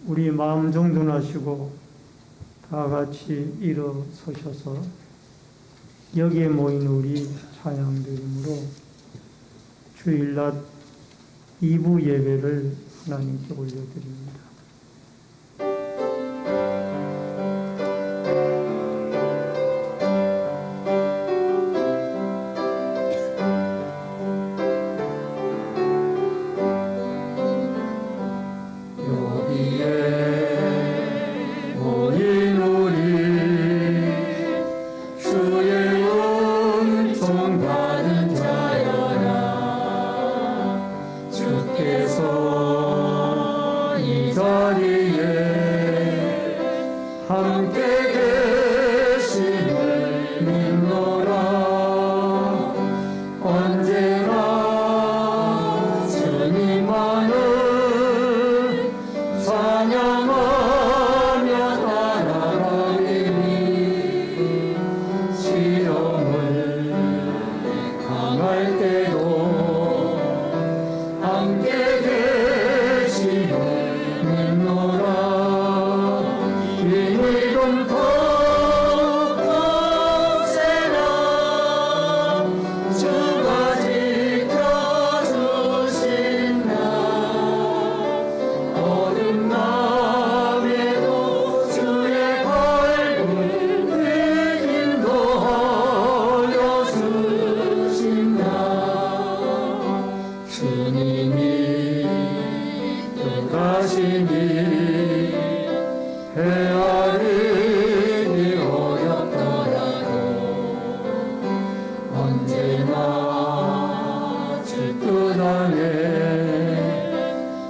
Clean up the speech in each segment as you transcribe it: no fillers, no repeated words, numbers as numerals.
우리 마음 정돈하시고 다 같이 일어서셔서 여기에 모인 우리 찬양드림으로 주일낮 2부 예배를 하나님께 올려드립니다.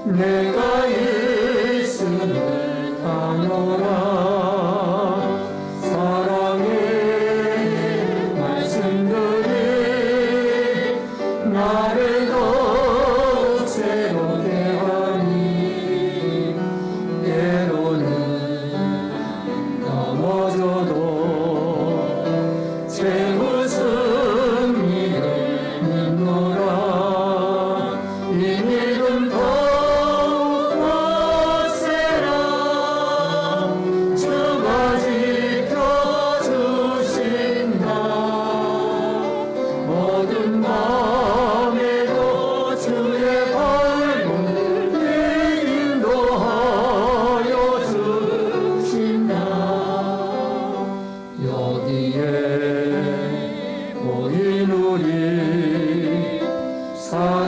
내가 예수를 따노라. 사랑의 말씀들이 나를 더욱 새롭게 하니 때로는 넘어져도 최후 승리를 믿노라. 이 믿음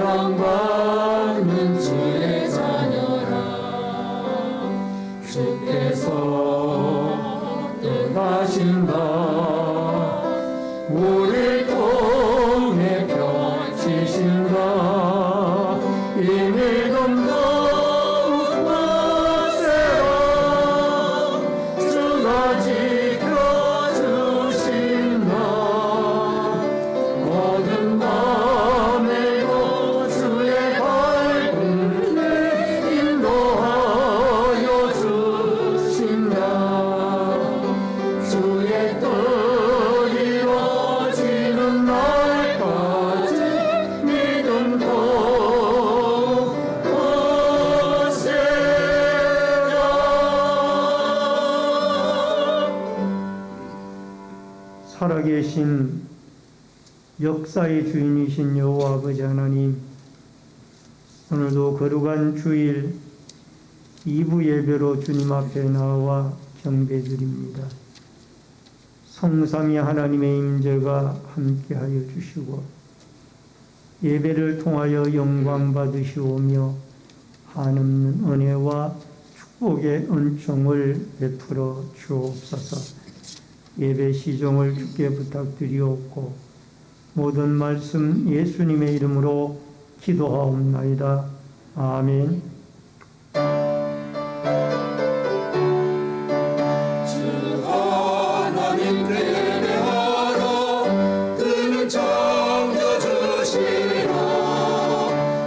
사랑받는 주의 자녀라. 주께서 떠나신다. 우릴 통해 펼치신다. 이 믿음 더욱 거세라. 주가 지켜주신다. 모든 살아계신 역사의 주인이신 여호와 아버지 하나님, 오늘도 거룩한 주일 2부 예배로 주님 앞에 나와 경배드립니다. 성삼위 하나님의 임재가 함께하여 주시고 예배를 통하여 영광 받으시오며 한없는 은혜와 축복의 은총을 베풀어 주옵소서. 예배 시종을 주께 부탁드리옵고 모든 말씀 예수님의 이름으로 기도하옵나이다. 아멘. 주 하나님께 예배하라. 그는 창조주시라.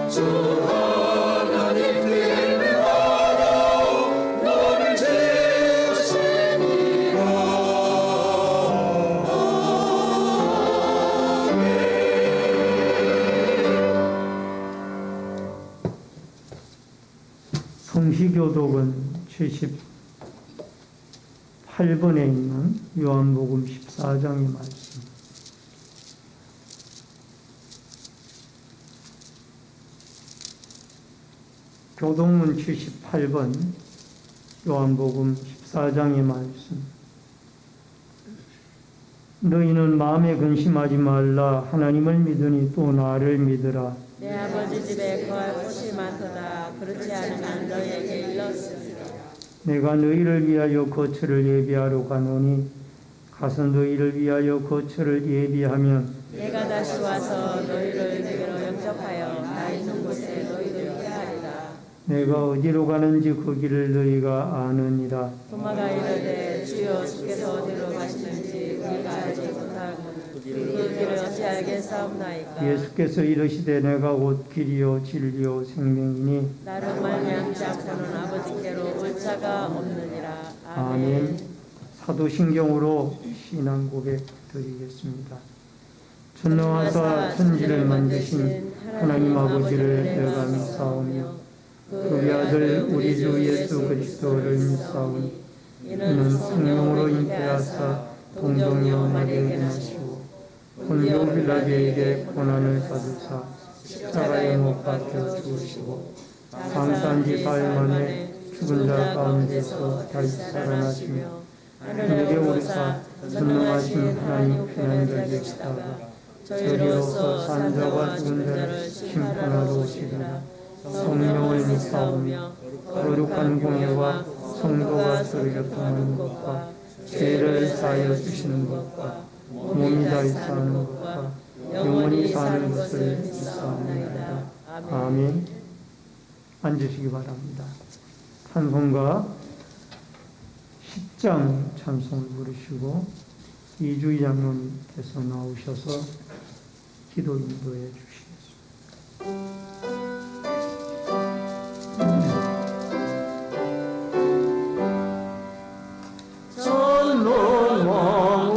주 하나님께 예배하라. 너를 지으시니라. 성시교독은 78번에 있는 요한복음 14장의 말씀. 교동문 78번 요한복음 14장의 말씀. 너희는 마음에 근심하지 말라. 하나님을 믿으니 또 나를 믿으라. 내 아버지 집에 거할 곳이 많도다. 그렇지 않으면 너희에게 일렀으리라. 내가 너희를 위하여 거처를 예비하러 가노니 가서 너희를 위하여 거처를 예비하면 내가 다시 와서 너희를 내게로 영접하여 나 있는 곳에 너희를 있게 하리라. 내가 어디로 가는지 그 길을 너희가 아느니라. 도마가 이르되 주여 주께서 어디로 가시는지 우리가 알지 못하고 그 길을 어찌 알겠사옵나이까. 예수께서 이르시되 내가 곧 길이요 진리요 생명이니 나로 말미암지 않고는 아버지께로 올 자가 없느니라. 아멘. 사도신경으로 신앙 고백 드리겠습니다. 전능하사 천지를 만드신 하나님 아버지를 내가 믿사오며 그 아들 우리 주 예수 그리스도를 믿사오니 이는 성령으로 잉태하사 동정녀 마리아에게 나시고 본디오 빌라도에게 고난을 받으사 십자가에 못 박혀 죽으시고 장사한 지 사흘 만에 죽은 자 가운데서 다시 살아나시며 하늘에 오르사 전능하신 하나님 편안히 계시다가 저희로서 산 자와 죽은 자를 심판하러 오시리라. 성령을 믿사오며 거룩한 공예와 성도가 서로 교통하는 것과 죄를 사하여 주시는 것과 몸이 다시 사는 것과 영원히 사는 것을 믿사옵나이다. 아멘. 앉으시기 바랍니다. 찬송가 10장 찬송을 부르시고 이주희 장로님께서 나오셔서 기도 인도해 주시겠습니다. 전능왕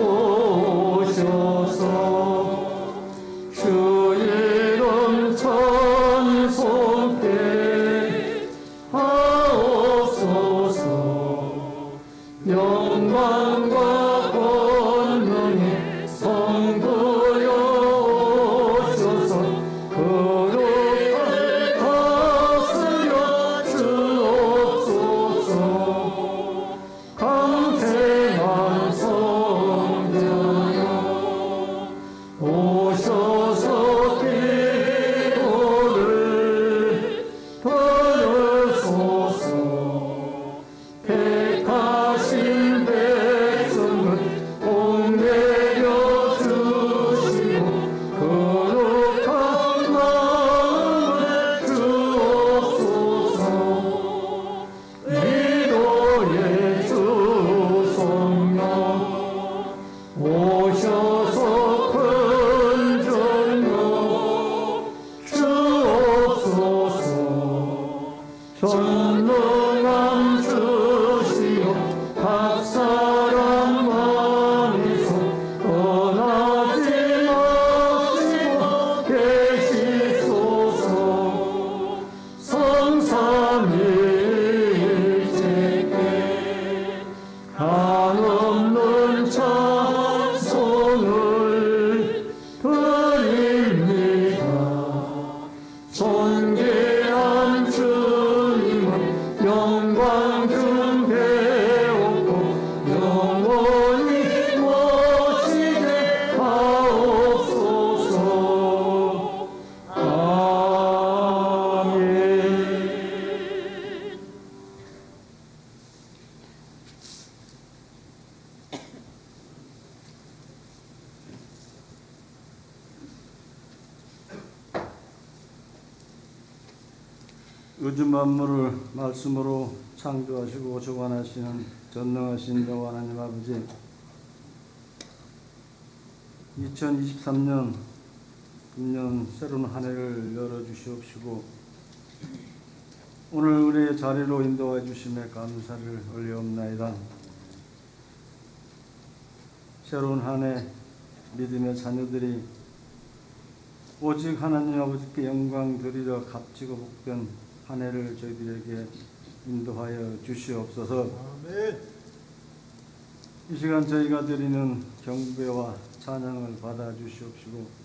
오셔서 주 이름 찬송케 하옵소서. 영광과 권능의 성부여 오셔서 거룩하게 다스려 주옵소서. 강태한 성자여 오셔서 기도를 들으소서. 택하신 백성을 복내려 주시고 거룩한 마음을 주옵소서. 위로의 주 성령 오셔서 큰 전력 주옵소서. 전능한 주시여 각 사람 안에서 떠나지 마시고 계시소서. 성삼일체께 한없는 찬송을 드립니다. 존귀한 주님은 영광 중 배웠고 영원히 모시게 하옵소서. 아멘. 우주 만물을 말씀으로 창조하시고 주관하시는 전능하신 여호와 하나님 아버지, 2023년 금년 새로운 한 해를 열어주시옵시고 오늘 우리의 자리로 인도해 주심에 감사를 올리옵나이다. 새로운 한 해 믿음의 자녀들이 오직 하나님 아버지께 영광 드리려 값지고 복된 한 해를 저희들에게 인도하여 주시옵소서. 이 시간 저희가 드리는 경배와 찬양을 받아 주시옵시고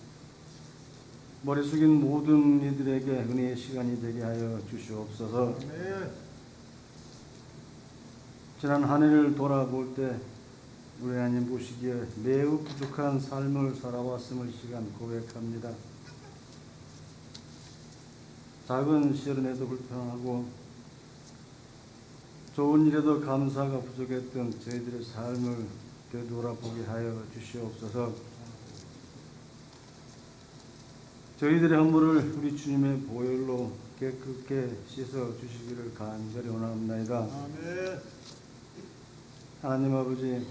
머리 숙인 모든 이들에게 은혜의 시간이 되게 하여 주시옵소서. 지난 한 해를 돌아볼 때 우리 하나님 보시기에 매우 부족한 삶을 살아왔음을 시간 고백합니다. 작은 시련에도 불평하고 좋은 일에도 감사가 부족했던 저희들의 삶을 되돌아보게 하여 주시옵소서. 저희들의 허물을 우리 주님의 보혈로 깨끗게 씻어 주시기를 간절히 원합니다. 하나님 아버지,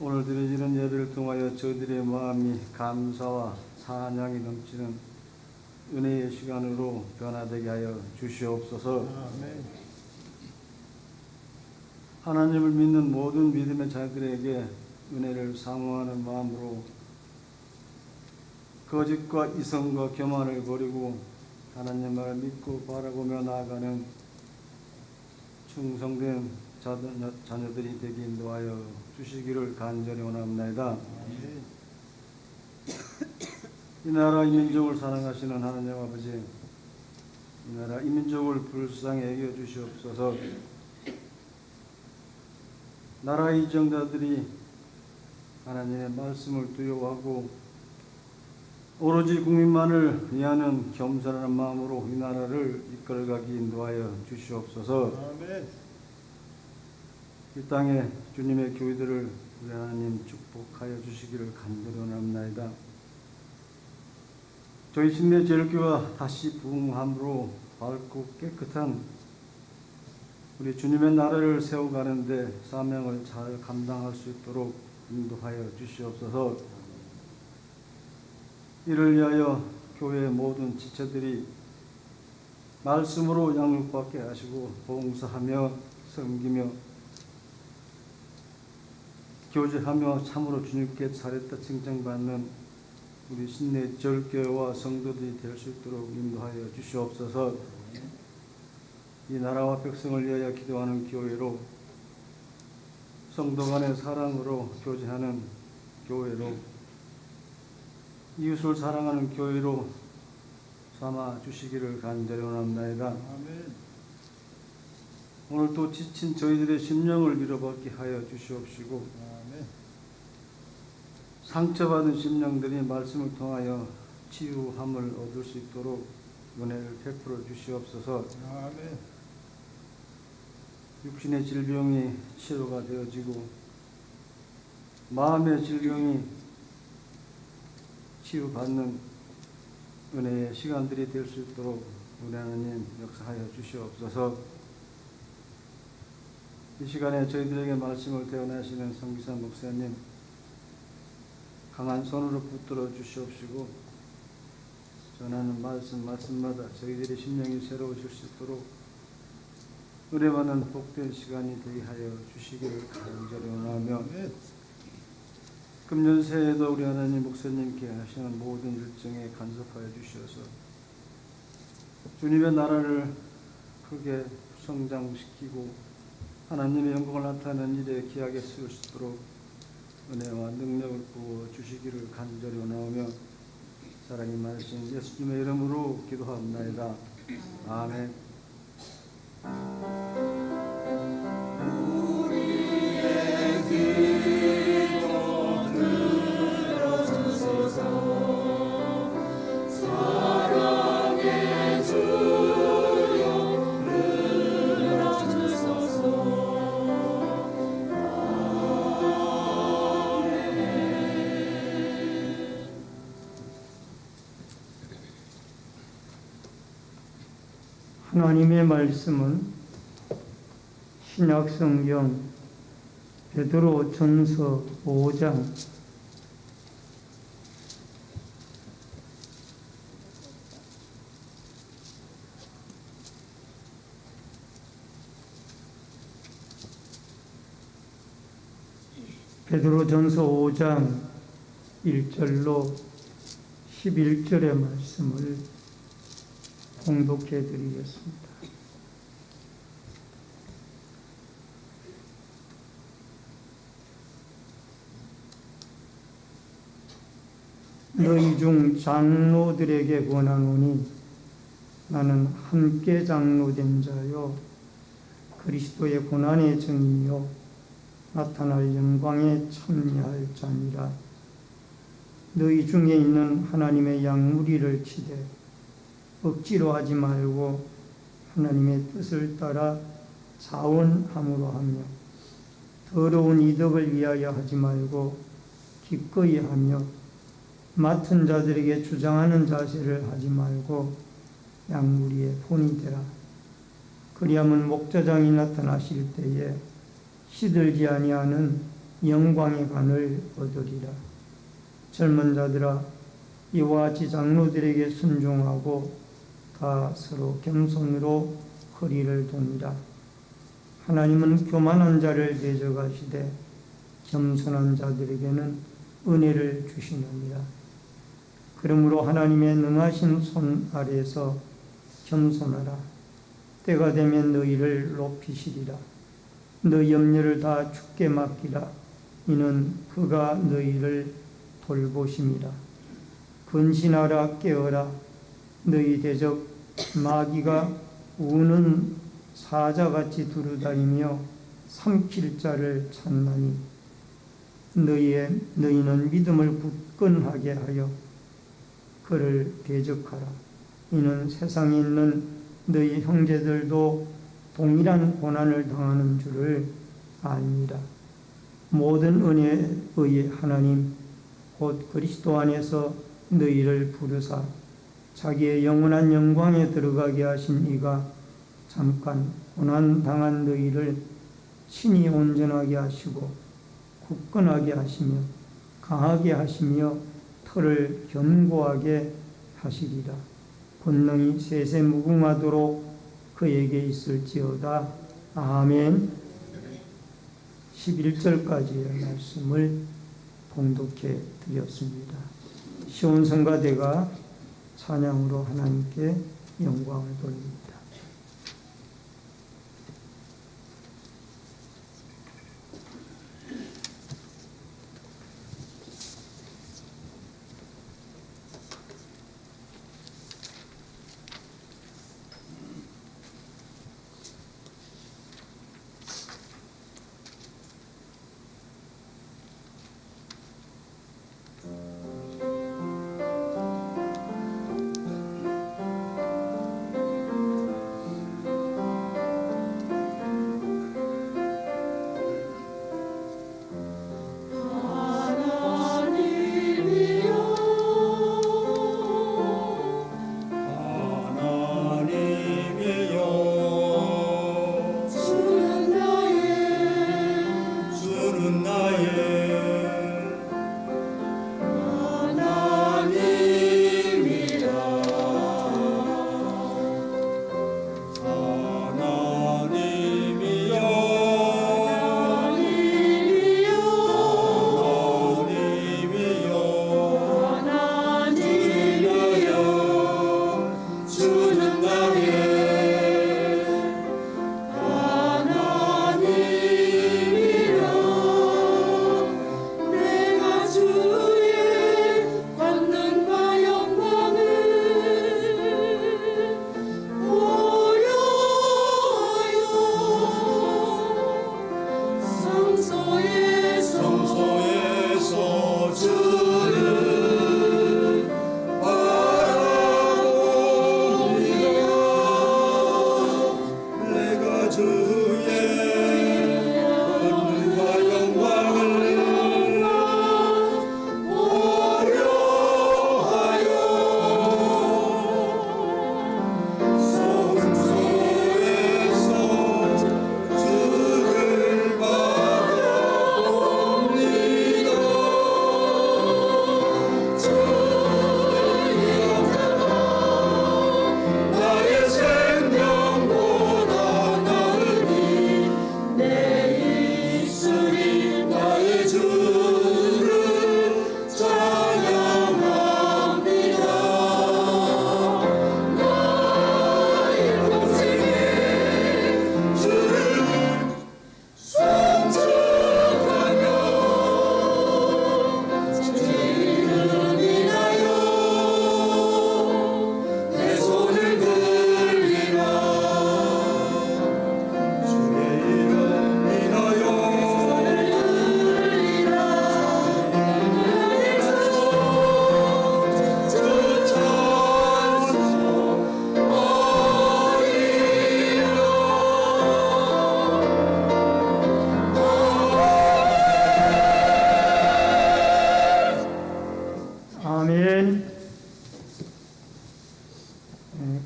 오늘 드려지는 예배를 통하여 저희들의 마음이 감사와 찬양이 넘치는 은혜의 시간으로 변화되게 하여 주시옵소서. 하나님을 믿는 모든 믿음의 자들에게 은혜를 사모하는 마음으로 거짓과 이성과 교만을 버리고 하나님을 믿고 바라보며 나아가는 충성된 자녀들이 되게 인도하여 주시기를 간절히 원합니다. 이 나라 이 민족을 사랑하시는 하나님 아버지, 이 나라 이 민족을 불쌍히 여겨 주시옵소서. 나라의 이정자들이 하나님의 말씀을 두려워하고 오로지 국민만을 위하는 겸손한 마음으로 이 나라를 이끌어가기 인도하여 주시옵소서. 이 땅에 주님의 교회들을 우리 하나님 축복하여 주시기를 간절히 원합니다. 저희 신내 제일교회가 다시 부흥함으로 밝고 깨끗한 우리 주님의 나라를 세워가는데 사명을 잘 감당할 수 있도록 인도하여 주시옵소서. 이를 위하여 교회의 모든 지체들이 말씀으로 양육받게 하시고 봉사하며 섬기며 교제하며 참으로 주님께 잘했다 칭찬받는 우리 신내 절교와 성도들이 될 수 있도록 인도하여 주시옵소서. 이 나라와 백성을 위하여 기도하는 교회로, 성도 간의 사랑으로 교제하는 교회로, 이웃을 사랑하는 교회로 삼아 주시기를 간절히 원합니다. 오늘 또 지친 저희들의 심령을 밀어받게 하여 주시옵시고 상처받은 심령들이 말씀을 통하여 치유함을 얻을 수 있도록 은혜를 베풀어 주시옵소서. 육신의 질병이 치료가 되어지고 마음의 질병이 치유받는 은혜의 시간들이 될 수 있도록 우리 하나님 역사하여 주시옵소서. 이 시간에 저희들에게 말씀을 대언하시는 성기산 목사님 강한 손으로 붙들어 주시옵시고 전하는 말씀마다 저희들의 심령이 새로우실 수 있도록 은혜받는 복된 시간이 되게 하여 주시기를 간절히 원하며 금년 새해에도 우리 하나님 목사님께 하시는 모든 일정에 간섭하여 주셔서 주님의 나라를 크게 성장시키고 하나님의 영광을 나타내는 일에 귀하게 쓰일 수 있도록 은혜와 능력을 부어 주시기를 간절히 원하오며 사랑이 많으신 예수님의 이름으로 기도합나이다. 아멘. 우리의 기도 들어주소서. 사랑의 주여 들어주소서. 하나님의 말씀은 신약성경 베드로전서 5장 베드로전서 5장 1절로 11절의 말씀을 봉독해 드리겠습니다. 너희 중 장로들에게 권하노니 나는 함께 장로된 자요 그리스도의 고난의 증인이요 나타날 영광에 참여할 자니라. 너희 중에 있는 하나님의 양무리를 치되 억지로 하지 말고 하나님의 뜻을 따라 자원함으로 하며 더러운 이득을 위하여 하지 말고 기꺼이 하며 맡은 자들에게 주장하는 자세를 하지 말고 양무리의 본이 되라. 그리하면 목자장이 나타나실 때에 시들지 아니하는 영광의 관을 얻으리라. 젊은 자들아 이와 같이 장로들에게 순종하고 다 서로 겸손으로 허리를 돕니다. 하나님은 교만한 자를 대적하시되 겸손한 자들에게는 은혜를 주시느니라. 그러므로 하나님의 능하신 손 아래에서 겸손하라. 때가 되면 너희를 높이시리라. 너희 염려를 다 주께 맡기라. 이는 그가 너희를 돌보심이라. 근신하라 깨어라. 너희 대적 마귀가 우는 사자같이 두루다니며 삼킬 자를 찾나니 너희는 믿음을 굳건하게 하여 그를 대적하라. 이는 세상에 있는 너희 형제들도 동일한 고난을 당하는 줄을 압니다. 모든 은혜의 하나님 곧 그리스도 안에서 너희를 부르사 자기의 영원한 영광에 들어가게 하신 이가 잠깐 고난 당한 너희를 친히 온전하게 하시고 굳건하게 하시며 강하게 하시며 털을 견고하게 하시리라. 권능이 세세 무궁하도록 그에게 있을지어다. 아멘. 11절까지의 말씀을 봉독해 드렸습니다. 시온성가대가 찬양으로 하나님께 영광을 돌립니다.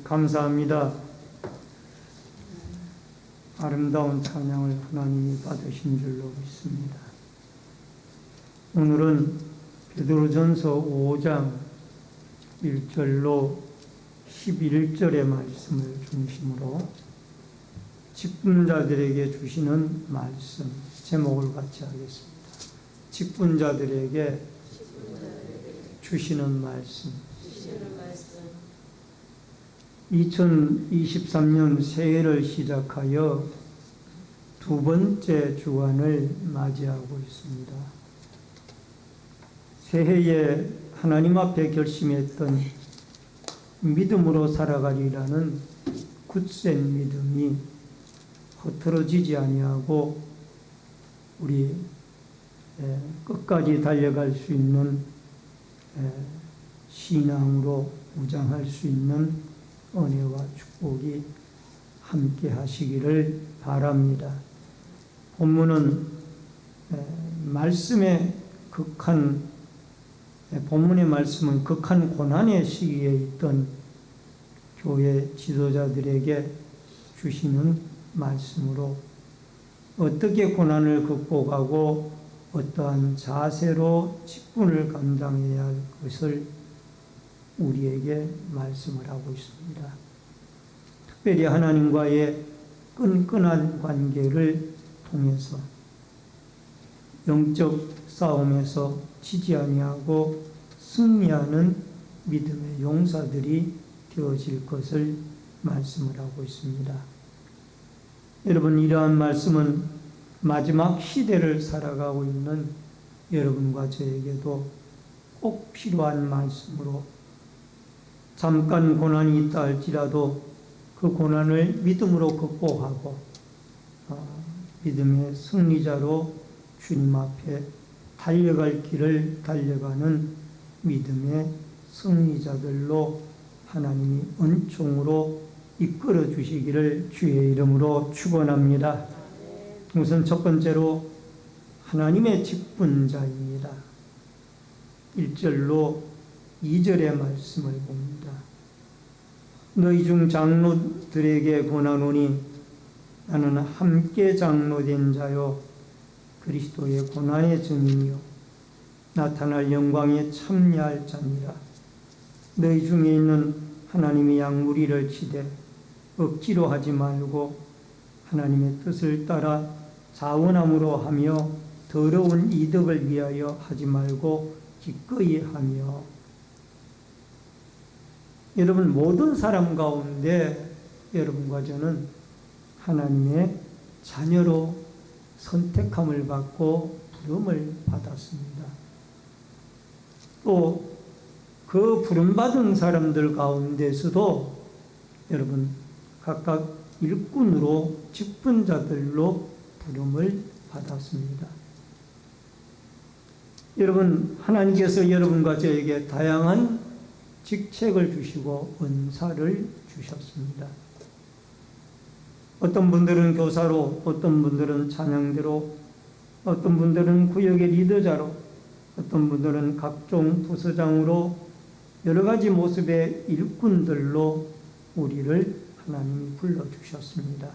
감사합니다. 아름다운 찬양을 하나님이 받으신 줄로 믿습니다. 오늘은 베드로전서 5장 1절로 11절의 말씀을 중심으로 직분자들에게 주시는 말씀, 제목을 같이 하겠습니다. 직분자들에게 주시는 말씀. 2023년 새해를 시작하여 두 번째 주간을 맞이하고 있습니다. 새해에 하나님 앞에 결심했던 믿음으로 살아가리라는 굳센 믿음이 흐트러지지 아니하고 우리 끝까지 달려갈 수 있는 신앙으로 무장할 수 있는 은혜와 축복이 함께 하시기를 바랍니다. 본문은 본문의 말씀은 극한 고난의 시기에 있던 교회 지도자들에게 주시는 말씀으로 어떻게 고난을 극복하고 어떠한 자세로 직분을 감당해야 할 것을 우리에게 말씀을 하고 있습니다. 특별히 하나님과의 끈끈한 관계를 통해서 영적 싸움에서 지지 아니하고 승리하는 믿음의 용사들이 되어질 것을 말씀을 하고 있습니다. 여러분, 이러한 말씀은 마지막 시대를 살아가고 있는 여러분과 저에게도 꼭 필요한 말씀으로 잠깐 고난이 있다 할지라도 그 고난을 믿음으로 극복하고 믿음의 승리자로 주님 앞에 달려갈 길을 달려가는 믿음의 승리자들로 하나님이 은총으로 이끌어 주시기를 주의 이름으로 축원합니다. 우선 첫 번째로 하나님의 직분자입니다. 1절로 2절의 말씀을 봅니다. 너희 중 장로들에게 권하노니 나는 함께 장로된 자요 그리스도의 고난의 증인이요 나타날 영광에 참여할 자니라. 너희 중에 있는 하나님의 양무리를 치되 억지로 하지 말고 하나님의 뜻을 따라 자원함으로 하며 더러운 이득을 위하여 하지 말고 기꺼이 하며. 여러분, 모든 사람 가운데 여러분과 저는 하나님의 자녀로 선택함을 받고 부름을 받았습니다. 또 그 부름받은 사람들 가운데서도 여러분 각각 일꾼으로 직분자들로 부름을 받았습니다. 여러분, 하나님께서 여러분과 저에게 다양한 직책을 주시고 은사를 주셨습니다. 어떤 분들은 교사로, 어떤 분들은 찬양대로, 어떤 분들은 구역의 리더자로, 어떤 분들은 각종 부서장으로 여러 가지 모습의 일꾼들로 우리를 하나님이 불러주셨습니다.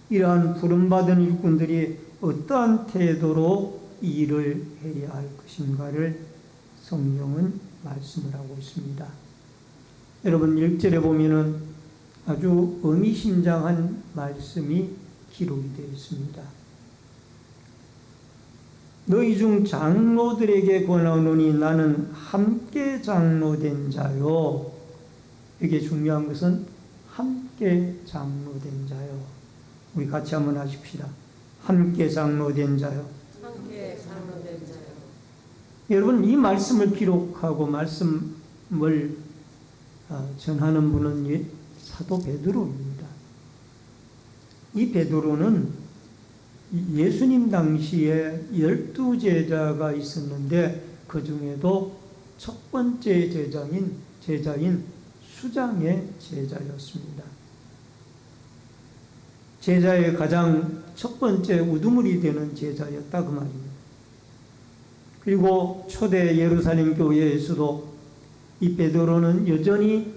이러한 부름받은 일꾼들이 어떠한 태도로 일을 해야 할 것인가를 성경은 말씀을 하고 있습니다. 여러분, 1절에 보면은 아주 의미심장한 말씀이 기록이 되어 있습니다. 너희 중 장로들에게 권하노니 나는 함께 장로된 자요. 이게 중요한 것은 함께 장로된 자요. 우리 같이 한번 하십시다. 함께 장로된 자요. 함께 장로된 자요. 여러분, 이 말씀을 기록하고 말씀을 전하는 분은 사도 베드로입니다. 이 베드로는 예수님 당시에 12제자가 있었는데 그 중에도 첫 번째 제자인 수장의 제자였습니다. 제자의 가장 첫 번째 우두머리 되는 제자였다 그 말입니다. 그리고 초대 예루살렘 교회에서도 이 베드로는 여전히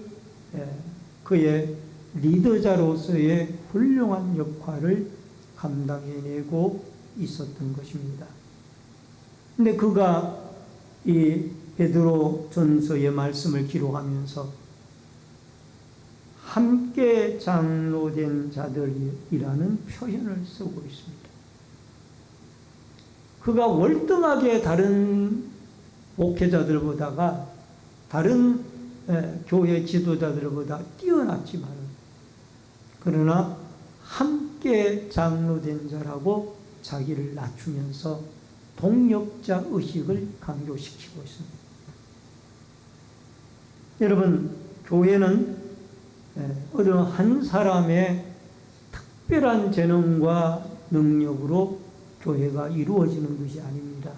그의 리더자로서의 훌륭한 역할을 감당해내고 있었던 것입니다. 근데 그가 이 베드로 전서의 말씀을 기록하면서 함께 장로된 자들이라는 표현을 쓰고 있습니다. 그가 월등하게 다른 목회자들보다가 다른 교회 지도자들보다 뛰어났지만 그러나 함께 장로된 자라고 자기를 낮추면서 동력자 의식을 강조시키고 있습니다. 여러분, 교회는 어느 한 사람의 특별한 재능과 능력으로 교회가 이루어지는 것이 아닙니다.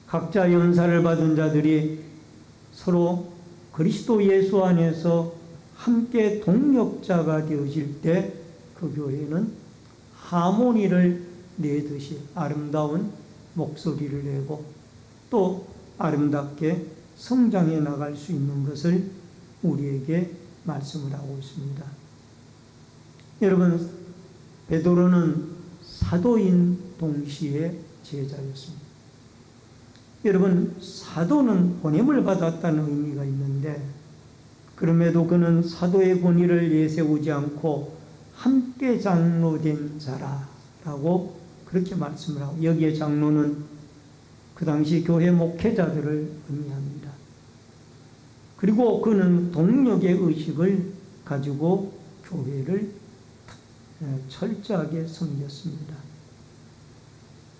각자 연사를 받은 자들이 서로 그리스도 예수 안에서 함께 동력자가 되어질 때 그 교회는 하모니를 내듯이 아름다운 목소리를 내고 또 아름답게 성장해 나갈 수 있는 것을 우리에게 말씀을 하고 있습니다. 여러분, 베드로는 사도인 동시에 제자였습니다. 여러분, 사도는 보냄을 받았다는 의미가 있는데 그럼에도 그는 사도의 권위를 내세우지 않고 함께 장로된 자라라고 그렇게 말씀을 하고, 여기에 장로는 그 당시 교회 목회자들을 의미합니다. 그리고 그는 동력의 의식을 가지고 교회를 철저하게 섬겼습니다.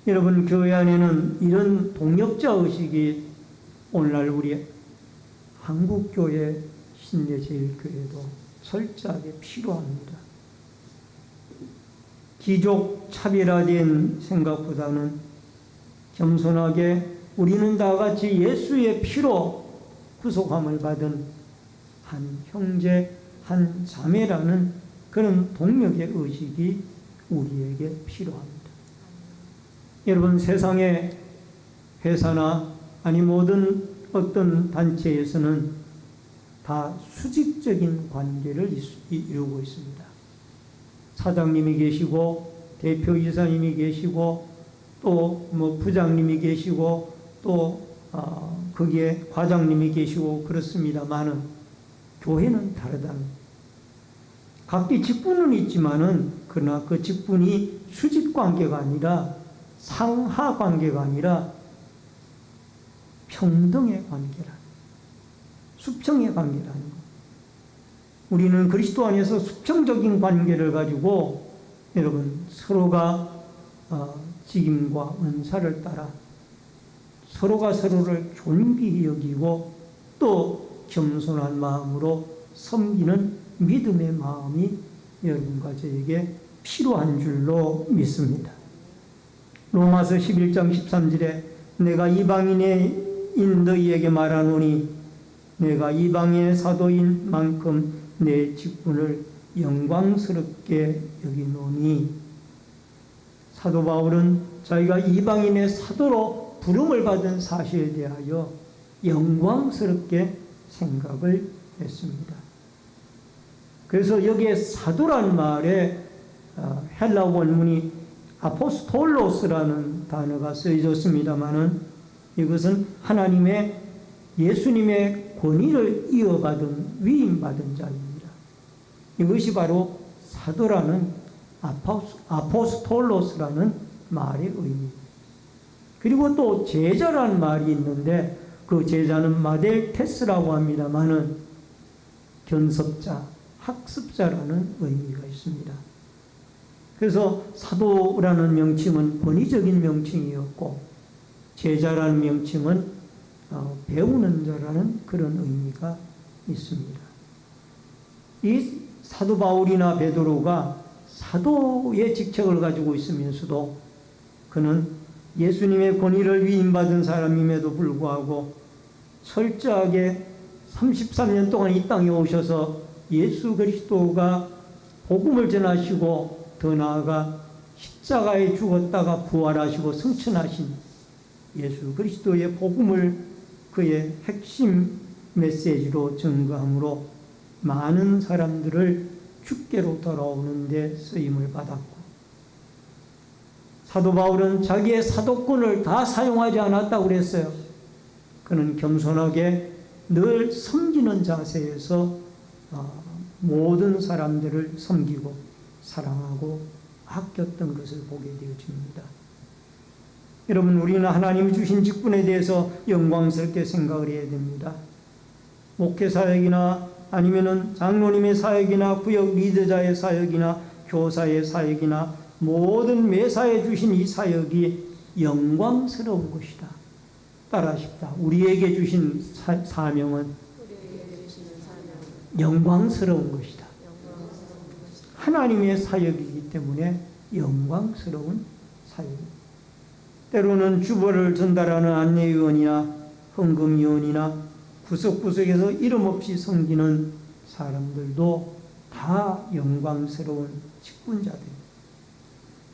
여러분, 교회 안에는 이런 동력자 의식이 오늘날 우리 한국교회 신예제일교회도 철저하게 필요합니다. 기족 차별화된 생각보다는 겸손하게 우리는 다 같이 예수의 피로 구속함을 받은 한 형제, 한 자매라는 그런 동력의 의식이 우리에게 필요합니다. 여러분, 세상의 회사나 아니 모든 어떤 단체에서는 다 수직적인 관계를 이루고 있습니다. 사장님이 계시고 대표이사님이 계시고 또 뭐 부장님이 계시고 또 거기에 과장님이 계시고 그렇습니다만은 교회는 다르다는, 각기 직분은 있지만은 그러나 그 직분이 수직 관계가 아니라 상하 관계가 아니라 평등의 관계라, 수평의 관계라는 것. 우리는 그리스도 안에서 수평적인 관계를 가지고 여러분 서로가 직임과 은사를 따라 서로가 서로를 존귀히 여기고 또 겸손한 마음으로 섬기는 믿음의 마음이 여러분과 저에게 필요한 줄로 믿습니다. 로마서 11장 13절에 내가 이방인인 너희에게 말하노니 내가 이방인의 사도인 만큼 내 직분을 영광스럽게 여기노니, 사도 바울은 자기가 이방인의 사도로 부름을 받은 사실에 대하여 영광스럽게 생각을 했습니다. 그래서 여기에 사도란 말에 헬라 원문이 아포스톨로스라는 단어가 쓰여졌습니다마는 이것은 하나님의 예수님의 권위를 이어받은 위임받은 자입니다. 이것이 바로 사도라는 아포스톨로스라는 말의 의미입니다. 그리고 또 제자라는 말이 있는데 그 제자는 마델테스라고 합니다마는 견섭자, 학습자라는 의미가 있습니다. 그래서 사도라는 명칭은 권위적인 명칭이었고 제자라는 명칭은 배우는 자라는 그런 의미가 있습니다. 이 사도 바울이나 베드로가 사도의 직책을 가지고 있으면서도 그는 예수님의 권위를 위임받은 사람임에도 불구하고 철저하게 33년 동안 이 땅에 오셔서 예수 그리스도가 복음을 전하시고 더 나아가 십자가에 죽었다가 부활하시고 승천하신 예수 그리스도의 복음을 그의 핵심 메시지로 증거함으로 많은 사람들을 주께로 돌아오는 데 쓰임을 받았고, 사도 바울은 자기의 사도권을 다 사용하지 않았다고 그랬어요. 그는 겸손하게 늘 섬기는 자세에서 모든 사람들을 섬기고 사랑하고 아꼈던 것을 보게 되어집니다. 여러분, 우리는 하나님이 주신 직분에 대해서 영광스럽게 생각을 해야 됩니다. 목회 사역이나 아니면은 장로님의 사역이나 구역 리더자의 사역이나 교사의 사역이나 모든 매사에 주신 이 사역이 영광스러운 것이다. 따라하십시다. 우리에게 주신 사명은 영광스러운 것이다. 하나님의 사역이기 때문에 영광스러운 사역입니다. 때로는 주보를 전달하는 안내위원이나 헌금위원이나 구석구석에서 이름 없이 섬기는 사람들도 다 영광스러운 직분자들입니다.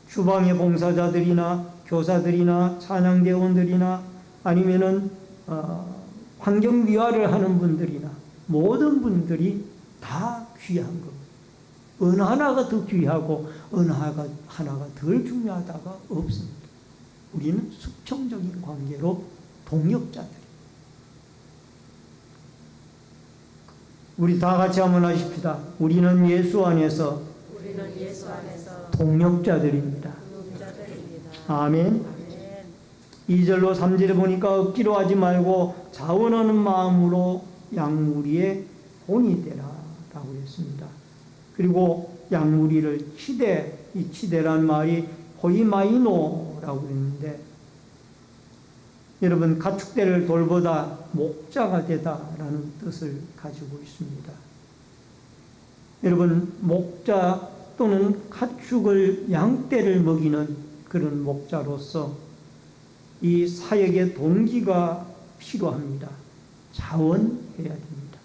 주방의 봉사자들이나 교사들이나 찬양대원들이나 아니면은 환경미화를 하는 분들이나 모든 분들이 다 귀한 겁니다. 어느 하나가 더 귀하고 어느 하나가 덜 중요하다가 없습니다. 우리는 수평적인 관계로 동역자들입니다. 우리 다 같이 한번 하십시다. 우리는 예수 안에서 동역자들입니다. 아멘. 2절로 3절에 보니까 억지로 하지 말고 자원하는 마음으로 양무리의 본이 되라 라고 했습니다. 그리고 양무리를 치대, 이 치대란 말이 호이마이노라고 했는데, 여러분, 가축대를 돌보다 목자가 되다라는 뜻을 가지고 있습니다. 여러분, 목자 또는 가축을 양떼를 먹이는 그런 목자로서 이 사역의 동기가 필요합니다. 자원해야 됩니다.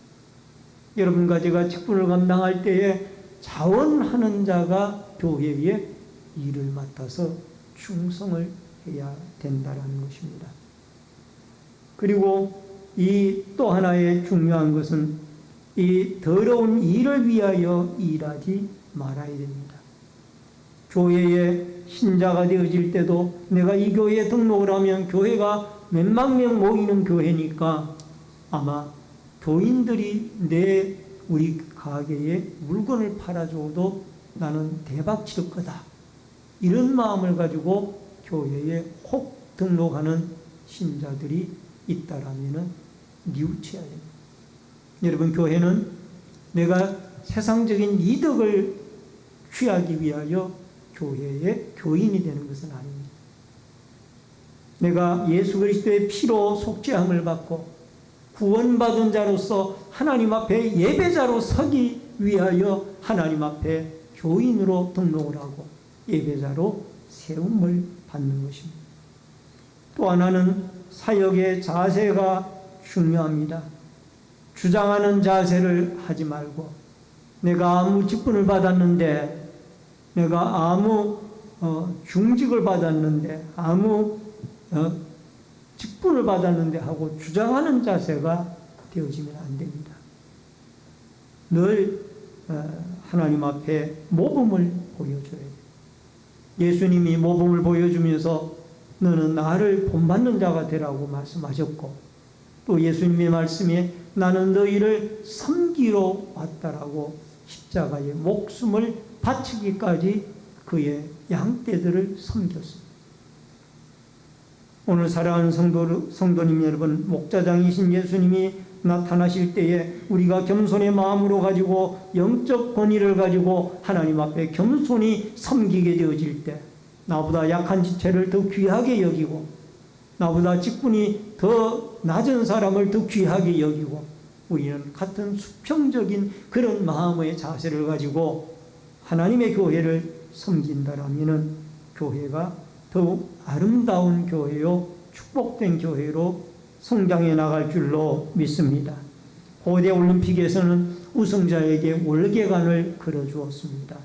여러분과 제가 직분을 감당할 때에 자원하는 자가 교회에 일을 맡아서 충성을 해야 된다는 것입니다. 그리고 이 또 하나의 중요한 것은 이 더러운 일을 위하여 일하지 말아야 됩니다. 교회에 신자가 되어질 때도 내가 이 교회에 등록을 하면 교회가 몇만 명 모이는 교회니까 아마 교인들이 우리 가게에 물건을 팔아줘도 나는 대박 칠 거다, 이런 마음을 가지고 교회에 혹 등록하는 신자들이 있다라면은 뉘우쳐야 됩니다. 여러분, 교회는 내가 세상적인 이득을 취하기 위하여 교회의 교인이 되는 것은 아닙니다. 내가 예수 그리스도의 피로 속죄함을 받고 구원받은 자로서 하나님 앞에 예배자로 서기 위하여 하나님 앞에 교인으로 등록을 하고 예배자로 세움을 받는 것입니다. 또 하나는 사역의 자세가 중요합니다. 주장하는 자세를 하지 말고, 내가 아무 직분을 받았는데, 내가 아무 중직을 받았는데, 아무 직분을 받았는데 하고 주장하는 자세가 되어지면 안 됩니다. 늘 하나님 앞에 모범을 보여줘야 돼요. 예수님이 모범을 보여주면서 너는 나를 본받는 자가 되라고 말씀하셨고, 또 예수님의 말씀에 나는 너희를 섬기러 왔다라고 십자가에 목숨을 바치기까지 그의 양떼들을 섬겼습니다. 오늘 사랑하는 성도님 여러분, 목자장이신 예수님이 나타나실 때에 우리가 겸손의 마음으로 가지고 영적 권위를 가지고 하나님 앞에 겸손히 섬기게 되어질 때, 나보다 약한 지체를 더 귀하게 여기고, 나보다 직분이 더 낮은 사람을 더 귀하게 여기고, 우리는 같은 수평적인 그런 마음의 자세를 가지고 하나님의 교회를 섬긴다라면 교회가 더욱 아름다운 교회요, 축복된 교회로 성장해 나갈 줄로 믿습니다. 고대 올림픽에서는 우승자에게 월계관을 걸어주었습니다.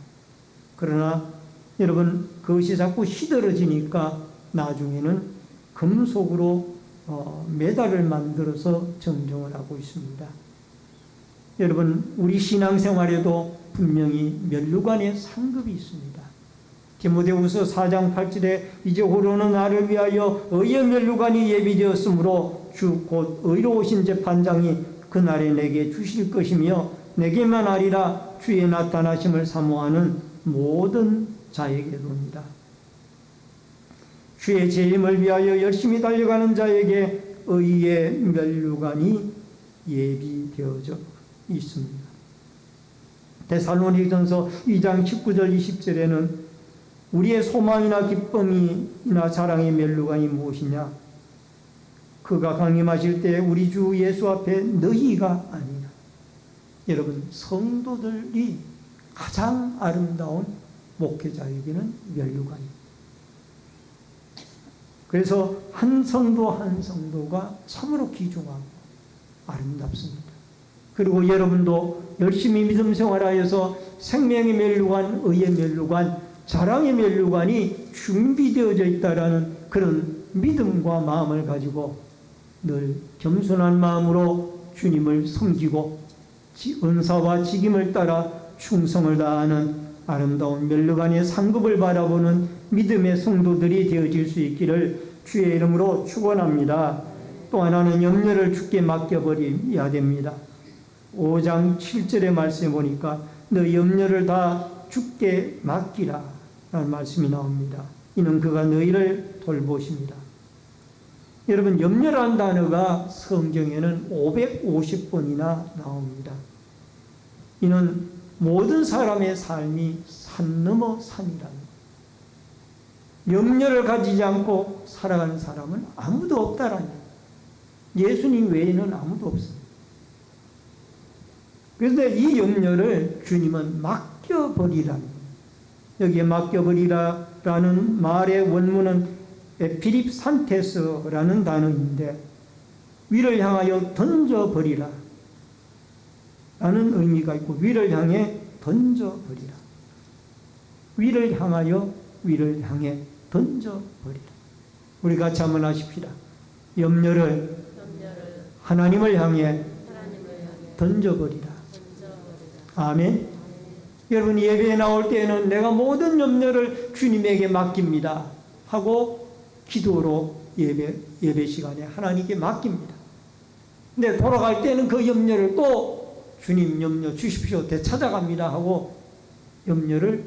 그러나 여러분, 그것이 자꾸 시들어지니까 나중에는 금속으로 메달을 만들어서 정정을 하고 있습니다. 여러분, 우리 신앙생활에도 분명히 면류관의 상급이 있습니다. 디모데후서 4장 8절에 이제 호로는 나를 위하여 의의 면류관이 예비되었으므로 주 곧 의로우신 재판장이 그날에 내게 주실 것이며 내게만 아니라 주의 나타나심을 사모하는 모든 자에게로입니다. 주의 재림을 위하여 열심히 달려가는 자에게 의의 면류관이 예비되어져 있습니다. 데살로니가전서 2장 19절 20절에는 우리의 소망이나 기쁨이나 자랑의 면류관이 무엇이냐? 그가 강림하실 때 우리 주 예수 앞에 너희가 아니냐. 여러분, 성도들이 가장 아름다운 목회자에게는 면류관입니다. 그래서 한 성도 한 성도가 참으로 귀중하고 아름답습니다. 그리고 여러분도 열심히 믿음 생활하여서 생명의 면류관, 의의 면류관, 자랑의 면류관이 준비되어져 있다라는 그런 믿음과 마음을 가지고 늘 겸손한 마음으로 주님을 섬기고 은사와 직임을 따라 충성을 다하는 아름다운 면류관의 상급을 바라보는 믿음의 성도들이 되어질 수 있기를 주의 이름으로 축원합니다. 또 하나는 염려를 주께 맡겨버려야 됩니다. 5장 7절의 말씀에 보니까 너 염려를 다 주께 맡기라 라는 말씀이 나옵니다. 이는 그가 너희를 돌보십니다. 여러분, 염려라는 단어가 성경에는 550번이나 나옵니다. 이는 모든 사람의 삶이 산 넘어 산이라는, 염려를 가지지 않고 살아가는 사람은 아무도 없다라는, 예수님 외에는 아무도 없습니다. 그런데 이 염려를 주님은 맡겨버리라는, 여기에 맡겨버리라라는 말의 원문은 에피립산테스라는 단어인데 위를 향하여 던져버리라 라는 의미가 있고, 위를 향해 던져버리라, 위를 향해 던져버리라. 우리 같이 한번 하십시다. 염려를 하나님을 향해 던져버리라. 아멘. 여러분, 예배에 나올 때에는 내가 모든 염려를 주님에게 맡깁니다 하고 기도로 예배 시간에 하나님께 맡깁니다. 근데 돌아갈 때는 그 염려를 또 주님 염려 주십시오 되찾아갑니다 하고 염려를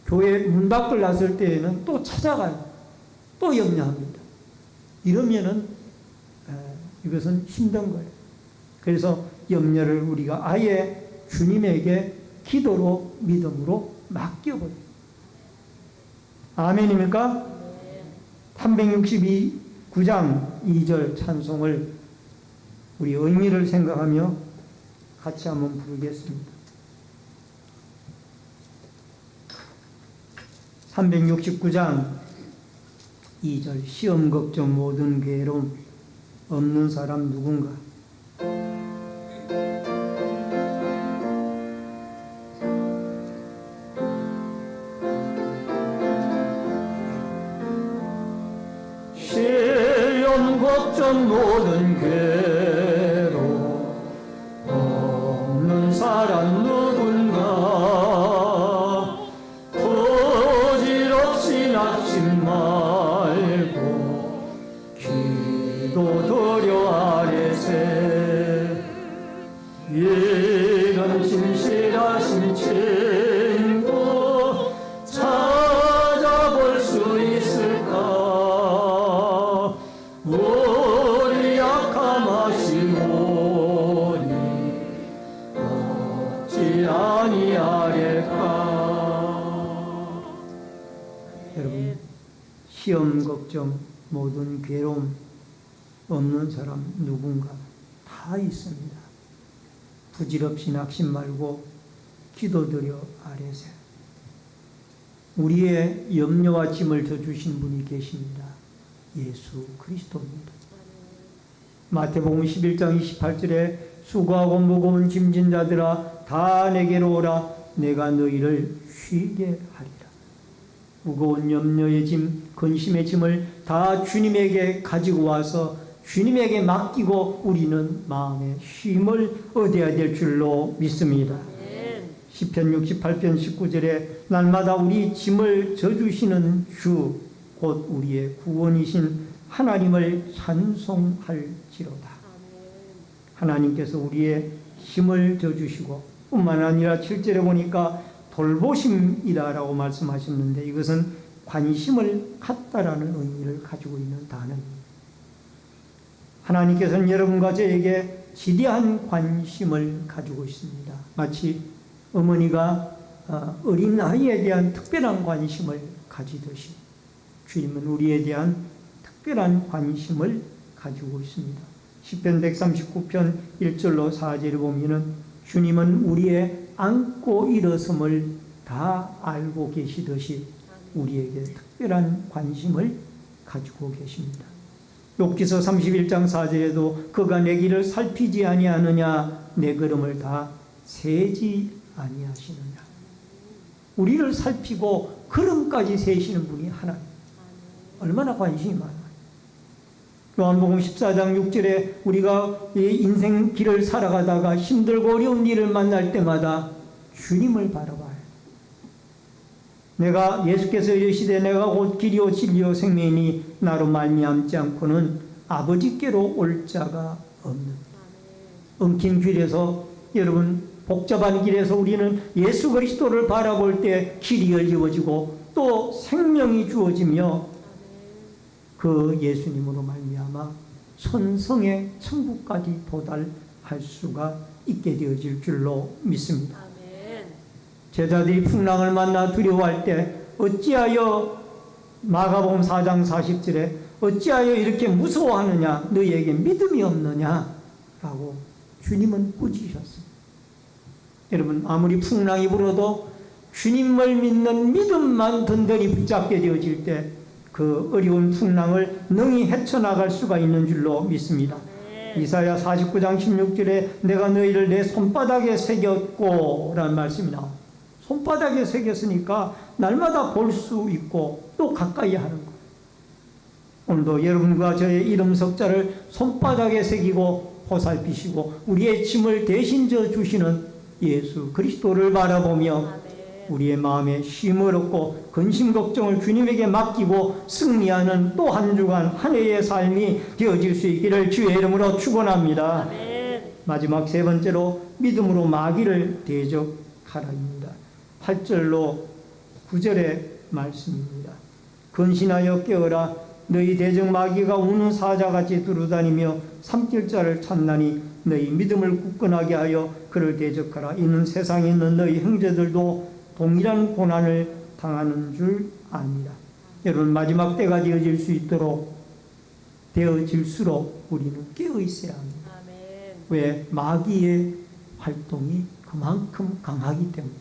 교회 문 밖을 나설 때에는 또 찾아가요. 또 염려합니다. 이러면은 이것은 힘든 거예요. 그래서 염려를 우리가 아예 주님에게 기도로 믿음으로 맡겨버려요. 아멘입니까? 369장 2절 찬송을 우리 의미를 생각하며 같이 한번 부르겠습니다. 369장 2절 시험 걱정 모든 괴로움 없는 사람 누군가. 시험 걱정 모든 괴로움 없는 사람 누군가. 부질없이 낙심 말고 기도드려 아뢰세. 이런 진실하신 친구 찾아볼 수 있을까. 우리 약함 아시오니 어찌 아니하리까. 여러분, 시험 걱정 모든 괴로움 없는 사람 누군가 다 있습니다. 부질없이 낙심 말고 기도드려 아뢰세. 우리의 염려와 짐을 져주신 분이 계십니다. 예수 그리스도입니다. 마태복음 11장 28절에 수고하고 무거운 짐진 자들아 다 내게로 오라 내가 너희를 쉬게 하리라. 무거운 염려의 짐, 근심의 짐을 다 주님에게 가지고 와서 주님에게 맡기고 우리는 마음의 쉼을 얻어야 될 줄로 믿습니다. 시편 68편 19절에 날마다 우리 짐을 져주시는 주 곧 우리의 구원이신 하나님을 찬송할지로다. 하나님께서 우리의 힘을 져주시고 뿐만 아니라 7절에 보니까 돌보심이다라고 말씀하셨는데 이것은 관심을 갖다라는 의미를 가지고 있는 단어입니다. 하나님께서는 여러분과 저에게 지대한 관심을 가지고 있습니다. 마치 어머니가 어린 아이에 대한 특별한 관심을 가지듯이 주님은 우리에 대한 특별한 관심을 가지고 있습니다. 시편 139편 1절로 4절을 보면은 주님은 우리의 안고 일어섬을 다 알고 계시듯이 우리에게 특별한 관심을 가지고 계십니다. 욥기서 31장 4절에도 그가 내 길을 살피지 아니하느냐 내 걸음을 다 세지 아니하시느냐. 우리를 살피고 걸음까지 세시는 분이 하나님. 얼마나 관심이 많아요. 요한복음 14장 6절에 우리가 이 인생 길을 살아가다가 힘들고 어려운 일을 만날 때마다 주님을 바라봐요. 내가 예수께서 이르시되 내가 곧 길이요 진리요 생명이니 나로 말미암지 않고는 아버지께로 올 자가 없는. 엉킨 길에서 여러분 복잡한 길에서 우리는 예수 그리스도를 바라볼 때 길이 열리워지고 또 생명이 주어지며 그 예수님으로 말미암아 천성의 천국까지 도달할 수가 있게 되어질 줄로 믿습니다. 제자들이 풍랑을 만나 두려워할 때 어찌하여 마가복음 4장 40절에 어찌하여 이렇게 무서워하느냐 너희에게 믿음이 없느냐 라고 주님은 꾸짖으셨습니다. 여러분 아무리 풍랑이 불어도 주님을 믿는 믿음만 든든히 붙잡게 되어질 때 그 어려운 풍랑을 능히 헤쳐나갈 수가 있는 줄로 믿습니다. 이사야 49장 16절에 내가 너희를 내 손바닥에 새겼고 라는 말씀이 나옵니다. 손바닥에 새겼으니까 날마다 볼 수 있고 또 가까이 하는 거예요. 오늘도 여러분과 저의 이름 석자를 손바닥에 새기고 보살피시고 우리의 짐을 대신 져 주시는 예수 그리스도를 바라보며 우리의 마음에 쉼을 얻고 근심 걱정을 주님에게 맡기고 승리하는 또 한 주간 한 해의 삶이 되어질 수 있기를 주의 이름으로 축원합니다. 마지막 세 번째로 믿음으로 마귀를 대적하라입니다. 8절로 9절의 말씀입니다. 근신하여 깨어라 너희 대적 마귀가 우는 사자같이 두루다니며 삼킬 자를 찾나니 너희 믿음을 굳건하게 하여 그를 대적하라. 이는 세상에 있는 너희 형제들도 동일한 고난을 당하는 줄 압니다. 여러분 마지막 때가 되어질수록 우리는 깨어 있어야 합니다. 왜? 마귀의 활동이 그만큼 강하기 때문에.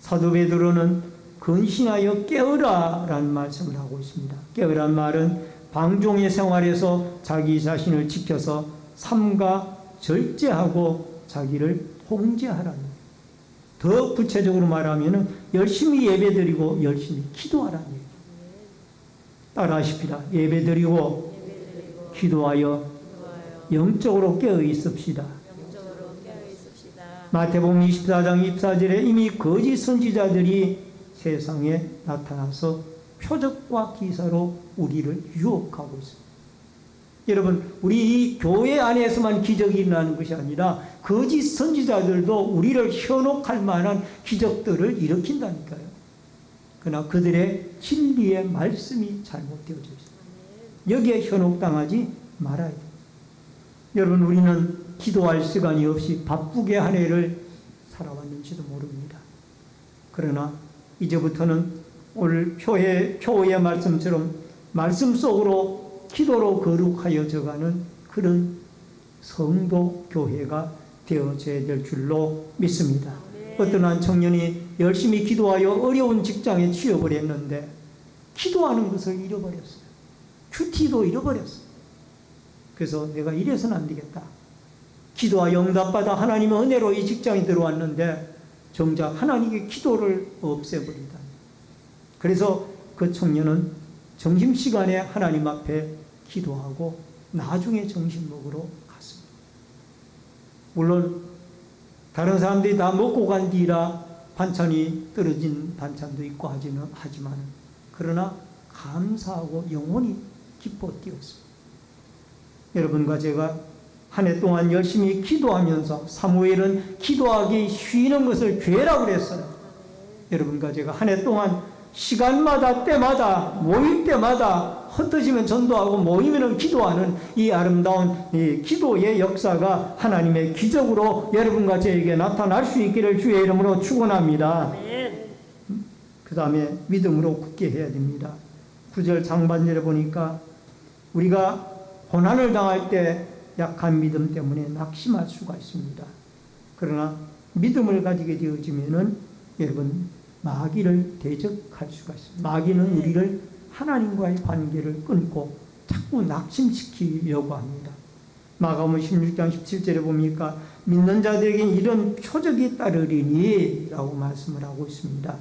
사도 베드로는 근신하여 깨어라 라는 말씀을 하고 있습니다. 깨어란 말은 방종의 생활에서 자기 자신을 지켜서 삼가 절제하고 자기를 통제하라는. 더 구체적으로 말하면 열심히 예배드리고 열심히 기도하라는 얘기예요. 따라하십시다. 예배드리고 기도하여 영적으로 깨어 있읍시다. 마태복음 24장 24절에 이미 거짓 선지자들이 세상에 나타나서 표적과 기사로 우리를 유혹하고 있습니다. 여러분 우리 이 교회 안에서만 기적이 일어나는 것이 아니라 거짓 선지자들도 우리를 현혹할 만한 기적들을 일으킨다니까요. 그러나 그들의 진리의 말씀이 잘못되어져 있습니다. 여기에 현혹당하지 말아야 돼요. 여러분 우리는 기도할 시간이 없이 바쁘게 한 해를 살아왔는지도 모릅니다. 그러나 이제부터는 오늘 표의 말씀처럼 말씀 속으로 기도로 거룩하여 져가는 그런 성도 교회가 되어져야 될 줄로 믿습니다. 어떤 한 청년이 열심히 기도하여 어려운 직장에 취업을 했는데 기도하는 것을 잃어버렸어요. 큐티도 잃어버렸어요. 그래서 내가 이래서는 안 되겠다. 기도하여 응답받아 하나님의 은혜로 이 직장에 들어왔는데 정작 하나님의 기도를 없애버린다. 그래서 그 청년은 점심시간에 하나님 앞에 기도하고 나중에 점심 먹으러 갔습니다. 물론 다른 사람들이 다 먹고 간 뒤라 반찬이 떨어진 반찬도 있고 하지만 그러나 감사하고 영혼이 기뻐 뛰었습니다. 여러분과 제가 한 해 동안 열심히 기도하면서 사무엘은 기도하기 쉬는 것을 죄라고 그랬어요. 여러분과 제가 한 해 동안 시간마다 때마다 모일 때마다 흩어지면 전도하고 모이면 기도하는 이 아름다운 이 기도의 역사가 하나님의 기적으로 여러분과 저에게 나타날 수 있기를 주의 이름으로 축원합니다. 그 다음에 믿음으로 굳게 해야 됩니다. 9절 장반절에 보니까 우리가 고난을 당할 때 약한 믿음 때문에 낙심할 수가 있습니다. 그러나 믿음을 가지게 되어지면은 여러분 마귀를 대적할 수가 있습니다. 마귀는 우리를 하나님과의 관계를 끊고 자꾸 낙심시키려고 합니다. 마가복음 16장 17절에 보니까 믿는 자들에게 이런 표적이 따르리니 라고 말씀을 하고 있습니다.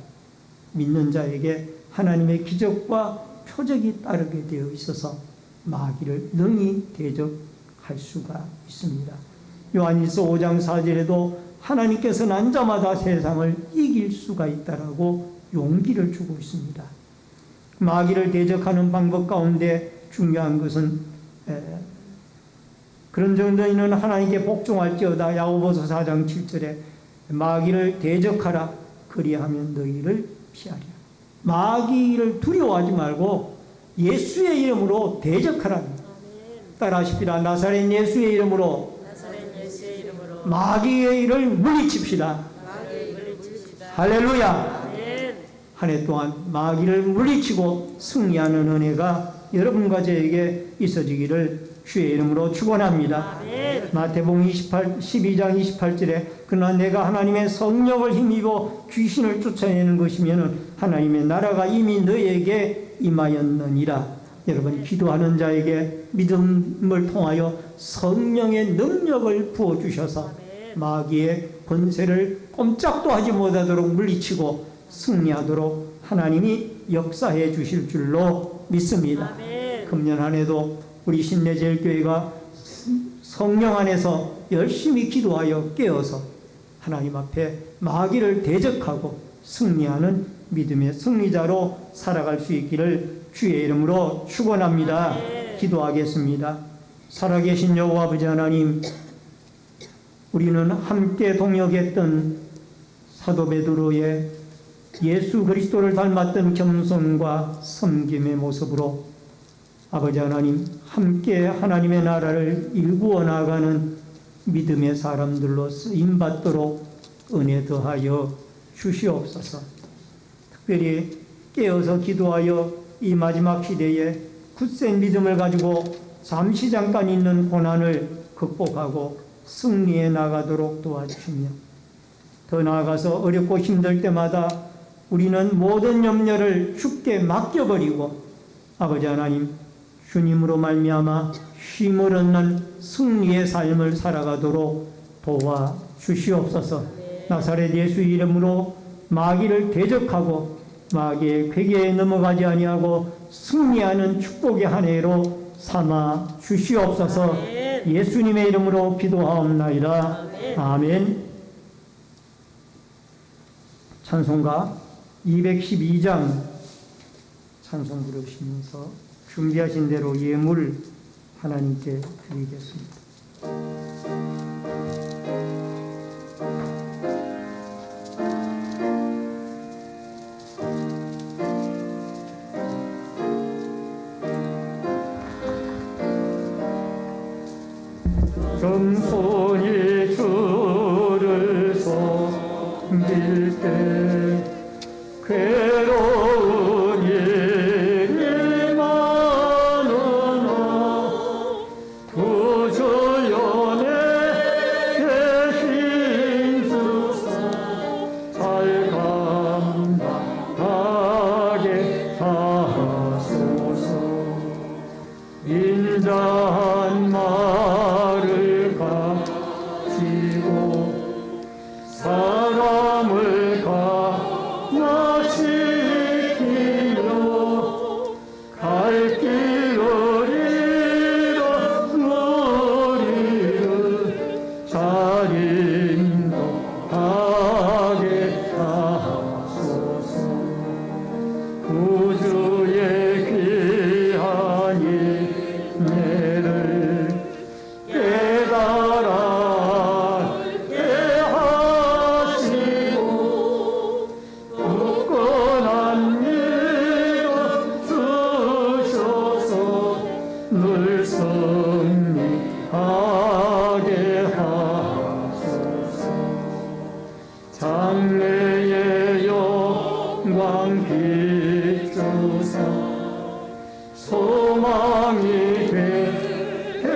믿는 자에게 하나님의 기적과 표적이 따르게 되어 있어서 마귀를 능히 대적할 수가 있습니다. 요한일서 5장 4절에도 하나님께서 난 자마다 세상을 이길 수가 있다라고 용기를 주고 있습니다. 마귀를 대적하는 방법 가운데 중요한 것은 그런 너희는 하나님께 복종할지어다. 야고보서 4장 7절에 마귀를 대적하라. 그리하면 너희를 피하리라. 마귀를 두려워하지 말고 예수의 이름으로 대적하라. 따라하십시다. 나사렛 예수의 이름으로 마귀의 일을 물리칩시다. 할렐루야. 한 해 동안 마귀를 물리치고 승리하는 은혜가 여러분과 저에게 있어지기를 주의 이름으로 축원합니다. 마태복음 12장 28절에 그러나 내가 하나님의 성령을 힘입어 귀신을 쫓아내는 것이면 하나님의 나라가 이미 너에게 임하였느니라. 여러분 기도하는 자에게 믿음을 통하여 성령의 능력을 부어주셔서 마귀의 권세를 꼼짝도 하지 못하도록 물리치고 승리하도록 하나님이 역사해 주실 줄로 믿습니다. 금년 한 해도 우리 신내제일교회가 성령 안에서 열심히 기도하여 깨어서 하나님 앞에 마귀를 대적하고 승리하는 믿음의 승리자로 살아갈 수 있기를 주의 이름으로 축원합니다. 기도하겠습니다. 살아계신 여호와 아버지 하나님, 우리는 함께 동역했던 사도 베드로의 예수 그리스도를 닮았던 겸손과 섬김의 모습으로 아버지 하나님 함께 하나님의 나라를 일구어 나가는 믿음의 사람들로 쓰임받도록 은혜 더하여 주시옵소서. 특별히 깨어서 기도하여 이 마지막 시대에 굳센 믿음을 가지고 잠시 잠깐 있는 고난을 극복하고 승리해 나가도록 도와주시며 더 나아가서 어렵고 힘들 때마다 우리는 모든 염려를 주께 맡겨버리고 아버지 하나님 주님으로 말미암아 쉼을 얻는 승리의 삶을 살아가도록 도와주시옵소서. 나사렛 예수 이름으로 마귀를 대적하고 마귀의 괴계에 넘어가지 아니하고 승리하는 축복의 한 해로 삼아 주시옵소서. 예수님의 이름으로 기도하옵나이다. 아멘. 찬송가 212장 찬송 부르시면서 준비하신 대로 예물 하나님께 드리겠습니다. 겸손히 주를 섬길 때 괴로운 일이 많으나 구주 연에 계신 주사 잘 감당하게 하소서. 인자한 말을 가지고 사람을 장래의 영광 비추사 소망이 되게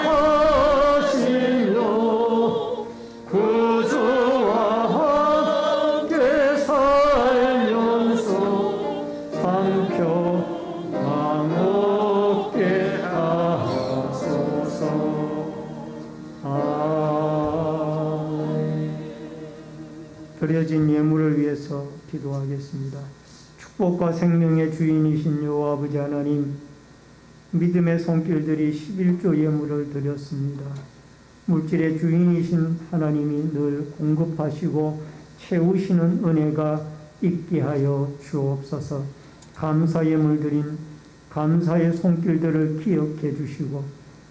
하시며 구주와 함께 살면서 상평강 얻게 하소서. 아멘. 드려진 예물을 위해서 기도하겠습니다. 축복과 생명의 주인이신 여호와 아버지 하나님, 믿음의 손길들이 11조 예물을 드렸습니다. 물질의 주인이신 하나님이 늘 공급하시고 채우시는 은혜가 있게 하여 주옵소서. 감사 예물 드린 감사의 손길들을 기억해 주시고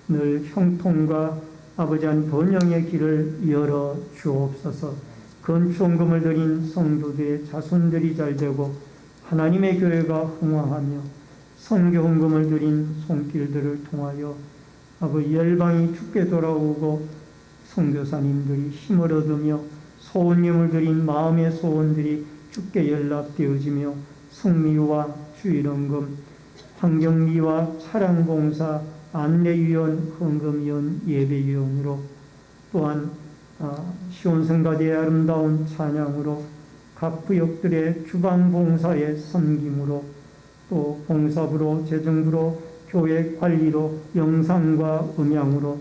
늘 형통과 아버지 한 번영의 길을 열어 주옵소서. 건축원금을 드린 성도들의 자손들이 잘되고 하나님의 교회가 흥왕하며 선교헌금을 드린 손길들을 통하여 아버지 열방이 주께 돌아오고 선교사님들이 힘을 얻으며 소원예물 드린 마음의 소원들이 주께 연락되어지며 성미와 주일헌금, 환경미와 차량봉사, 안내위원, 헌금위원, 예배위원으로 또한 시온성가대의 아름다운 찬양으로 각 구역들의 주방봉사의 섬김으로 또 봉사부로, 재정부로, 교회 관리로, 영상과 음향으로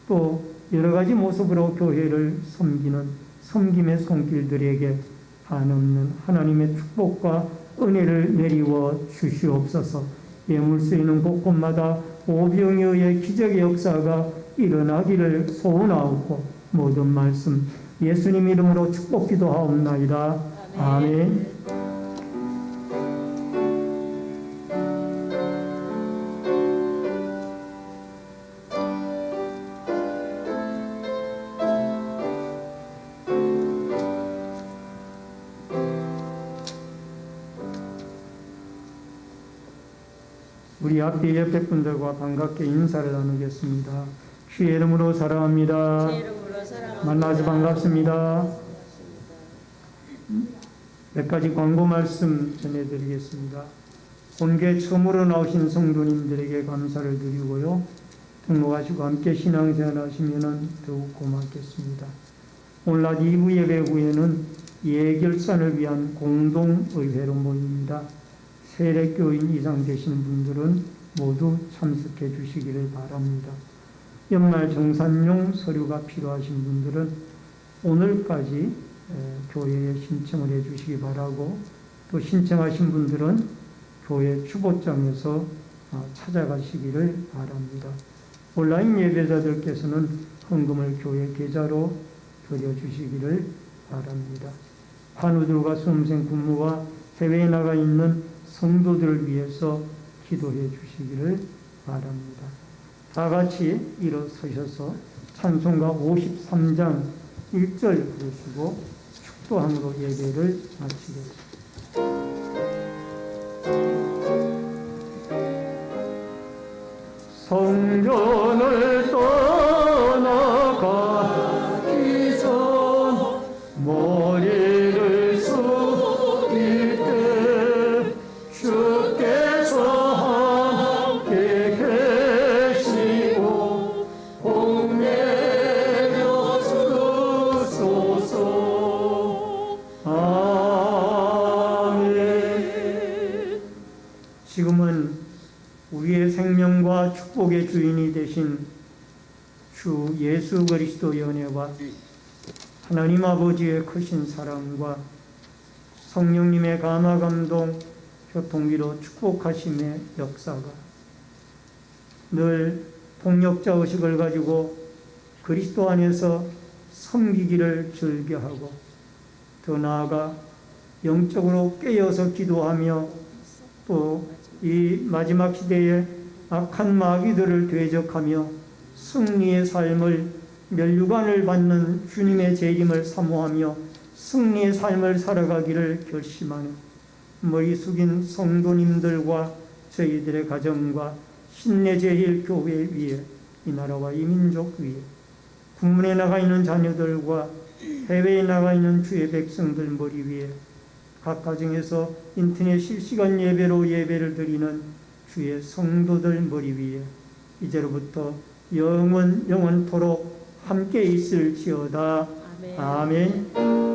또 여러 가지 모습으로 교회를 섬기는 섬김의 손길들에게 한없는 하나님의 축복과 은혜를 내리워 주시옵소서. 예물 쓰이는 곳곳마다 오병이에 의해 기적의 역사가 일어나기를 소원하옵고 모든 말씀 예수님 이름으로 축복 기도하옵나이다. 아멘. 우리 앞에 옆에 분들과 반갑게 인사를 나누겠습니다. 주의 이름으로 사랑합니다. 만나서 반갑습니다. 몇 가지 광고 말씀 전해드리겠습니다. 본교회 처음으로 나오신 성도님들에게 감사를 드리고요. 등록하시고 함께 신앙생활 하시면 더욱 고맙겠습니다. 오늘 낮 2부 예배 후에는 예결산을 위한 공동의회로 모입니다. 세례교인 이상 되시는 분들은 모두 참석해 주시기를 바랍니다. 연말 정산용 서류가 필요하신 분들은 오늘까지 교회에 신청을 해 주시기 바라고 또 신청하신 분들은 교회 주보장에서 찾아가시기를 바랍니다. 온라인 예배자들께서는 헌금을 교회 계좌로 드려주시기를 바랍니다. 환우들과 수험생 군무와 해외에 나가 있는 성도들을 위해서 기도해 주시기를 바랍니다. 다 같이 일어서셔서 찬송가 53장 1절 부르시고 축도함으로 예배를 마치겠습니다. 성전을 떠나가기 전 머리를 숙일 때 주께서 함께 계시고 복 내려 주소서. 아멘. 지금은 우리의 생명과 축복의 주인이 되신 주 예수 그리스도의 은혜와 하나님 아버지의 크신 사랑과 성령님의 감화 감동 교통기로 축복하심의 역사가 늘 동력자 의식을 가지고 그리스도 안에서 섬기기를 즐겨하고 더 나아가 영적으로 깨어서 기도하며 또 이 마지막 시대에 악한 마귀들을 대적하며 승리의 삶을 면류관을 받는 주님의 재림을 사모하며 승리의 삶을 살아가기를 결심하는 머리 숙인 성도님들과 저희들의 가정과 신내제일교회 위에 이 나라와 이 민족 위에 국문에 나가 있는 자녀들과 해외에 나가 있는 주의 백성들 머리 위에, 각 가정에서 인터넷 실시간 예배로 예배를 드리는 주의 성도들 머리 위에 이제로부터 영원토록 함께 있을지어다. 아멘. 아멘.